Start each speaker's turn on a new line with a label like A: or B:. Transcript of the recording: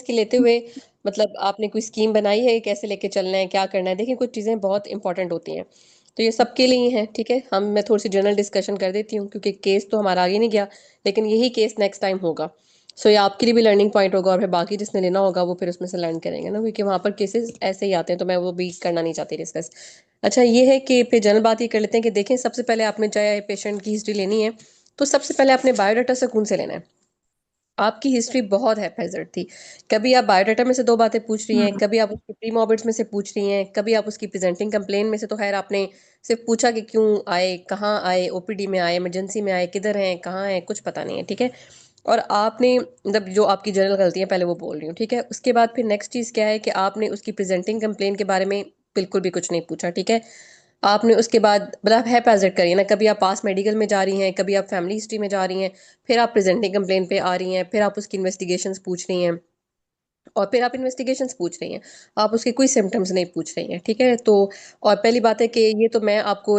A: इसकी लेते हुए मतलब आपने कोई स्कीम बनाई है कैसे लेके चलना है, क्या करना है? देखिए कुछ चीज़ें बहुत इंपॉर्टेंट होती हैं, तो ये सबके लिए ही है, ठीक है? मैं थोड़ी सी जनरल डिस्कशन कर देती हूँ क्योंकि केस तो हमारा आगे नहीं गया, लेकिन यही केस नेक्स्ट टाइम होगा। सो ये आपके लिए भी लर्निंग पॉइंट होगा और फिर बाकी जिसने लेना होगा वो फिर उसमें से लर्न करेंगे ना, क्योंकि वहाँ पर केसेस ऐसे ही आते हैं, तो मैं वो भी करना नहीं चाहती डिस्कस। अच्छा ये है कि फिर जनरल बात ये कर लेते हैं कि देखें, सबसे पहले आपने चाहे पेशेंट की हिस्ट्री लेनी है तो सबसे पहले आपने बायोडाटा से कौन से लेना है। आपकी हिस्ट्री बहुत हैपेजर्ड थी। कभी आप बायोडाटा में से दो बातें पूछ रही हैं,
B: हम्म।
A: कभी आप उसकी प्री मॉर्बिड्स में से पूछ रही हैं, कभी आप उसकी प्रेजेंटिंग कंप्लेन में से, तो खैर आपने सिर्फ पूछा कि क्यों आए, कहाँ आए, ओपीडी में आए, इमरजेंसी में आए, किधर हैं, कहाँ हैं, कुछ पता नहीं है, ठीक है? और आपने मतलब जो आपकी जनरल गलती है पहले वो बोल रही हूँ, ठीक है? उसके बाद फिर नेक्स्ट चीज़ क्या है कि आपने उसकी प्रेजेंटिंग कंप्लेन के बारे में बिल्कुल भी कुछ नहीं पूछा, ठीक है? आपने उसके बाद मतलब है पैजेट करिए ना, कभी आप पास मेडिकल में जा रही हैं, कभी आप फैमिली हिस्ट्री में जा रही हैं, फिर आप प्रेजेंटिंग कंप्लेन पे आ रही हैं, फिर आप उसकी इन्वेस्टिगेशंस पूछ रही हैं, और फिर आप इन्वेस्टिगेशंस पूछ रही हैं, आप उसके कोई सिम्टम्स नहीं पूछ रही हैं, ठीक है? तो और पहली बात है कि ये तो मैं आपको